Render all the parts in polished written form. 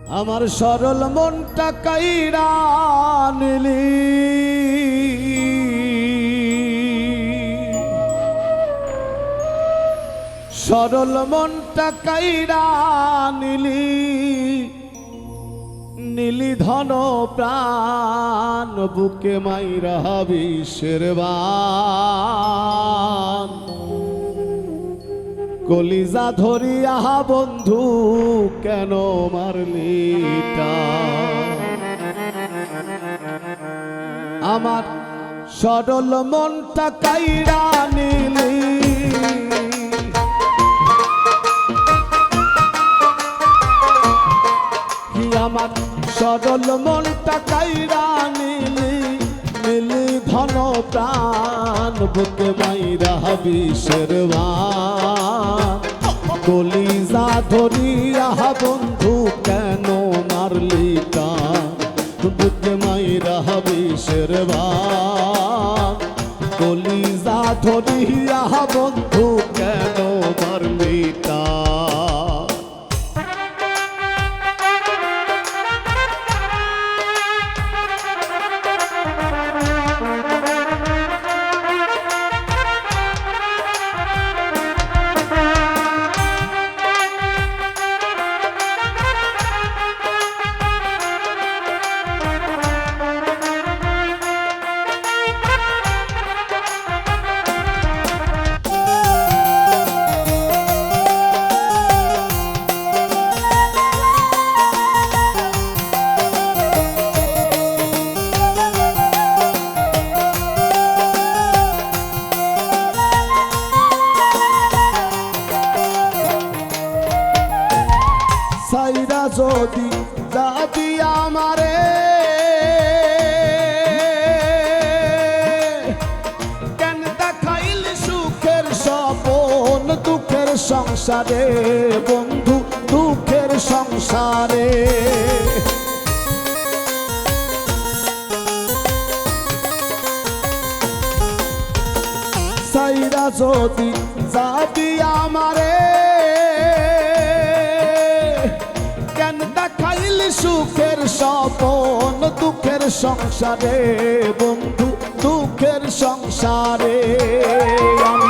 আমার সরল মনটা কাইরা নিলি, সরল মনটা কাইরা নিলি, নীলি ধন প্রাণ বুকে মাইরা বিষের বান। কলিজা ধরিয়া বন্ধু কেন মারলি টান? আমার সরল মনটা কাইরা নিলি, আমার সরল মনটা কাইরা নিলি, নীলি ধন প্রাণ বুকে মাইরা বিষের বান। কলিজা ধরিয়া বন্ধু কেন মারলি টান? বুকে মাইরা বিষের বান। কলিজা ধরিয়া বন্ধু কেন মারলি টান? সাইরা যদি যাবি আমারে, কেন দেখাইল সুখের স্বপন দুঃখের সংসারে বন্ধু, দুঃখের সংসারে। সাইরা যদি যাবি আমারে, সুখের স্বপন দুঃখের সংসারে বন্ধু, দুঃখের সংসারে। আমি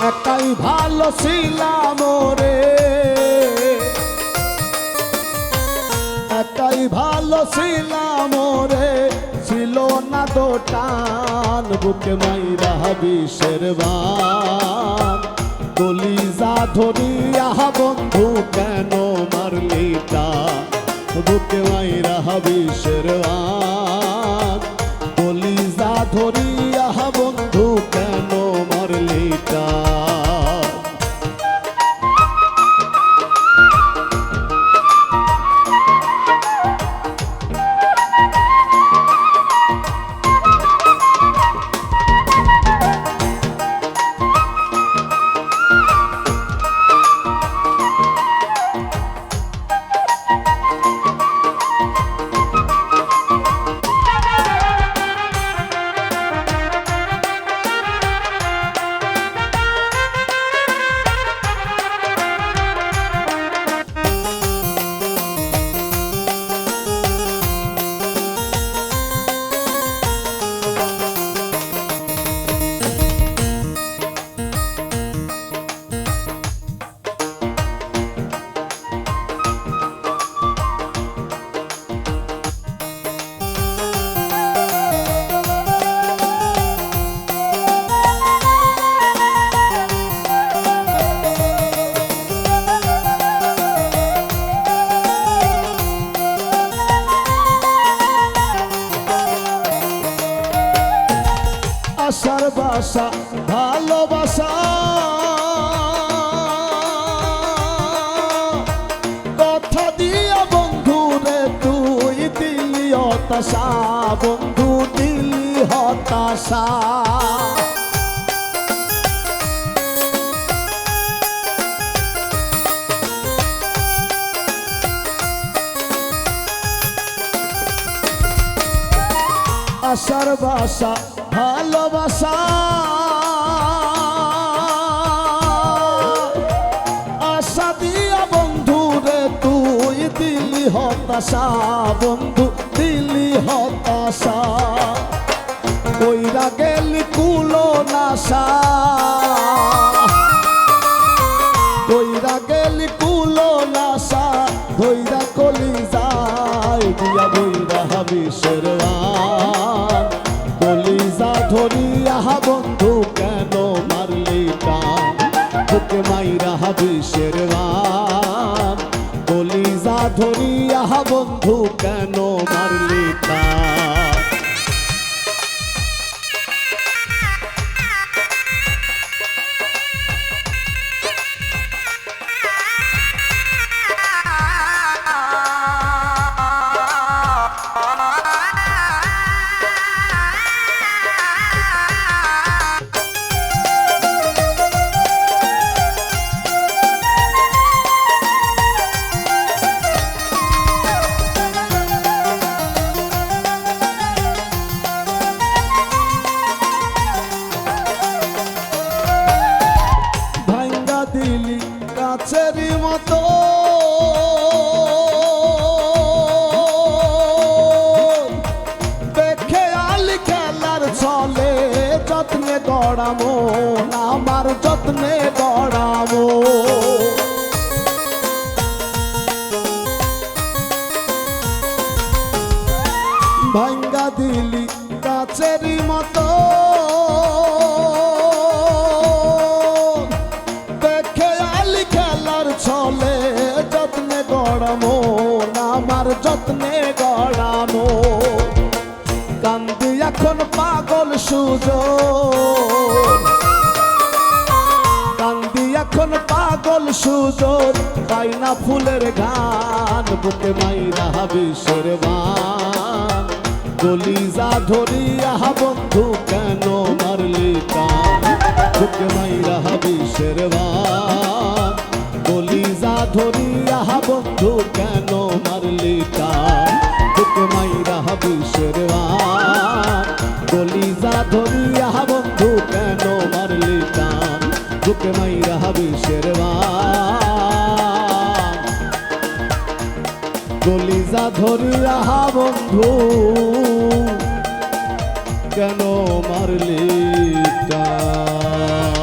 একাই ভালো ছিলাম রে, একাই ভালো ছিলাম রে, ছিল না দোটান বুকে মাইরা বিষের বান। কলিজা ধরিয়া বন্ধু কেন মারলি টান? বুকে মাইরা বিষের বান। কলিজা ধরিয়া বন্ধু কেন মারলি টান? আশার বাসা ভালোবাসা কথা দিয়া বন্ধু রে তুই দিলি হতাশা, বন্ধু দিলি হতাশা। আশার বাসা ভালোবাসা আশা দিয়া বন্ধু রে তুই দিলি হতাশা বন্ধু দিলি হতাশা কইরা গেলি কুলো নাশা কইরা গেলি কুলো নাশা ধইরা কলি যায় দিয়া বইরা বিষের বান কলিজা ধরিয়া বন্ধু কেন মারলি টান বুকে মাইরা বিষের বান কলিজা ধরিয়া বন্ধু কেন মারলি টান দিলি কাছেরই মতো দেখে আলি খেলার ছলে যত্নে গড়ামো আমার যত্নে গড়ামো ভাঙ্গা দিলি কাছেরই মতো চলে যত্নে গড়ামো আমার যত্নে গড়ামো কান্দি এখন পাগল সুজন কান্দি এখন পাগল সুজন পাই না ফুলের গান বুকে মাইরা বিষের বান কলিজা ধরিয়া বন্ধু কেন মারলি টান বুকে মাইরা বিষের বান কলিজা ধরিয়া বন্ধু কেন মারলি টান বুকে মাইরা বিষের বান কলিজা ধরিয়া বন্ধু কেন মারলি টান বুকে মাইরা বিষের বান কলিজা ধরিয়া বন্ধু কেন মারলি টান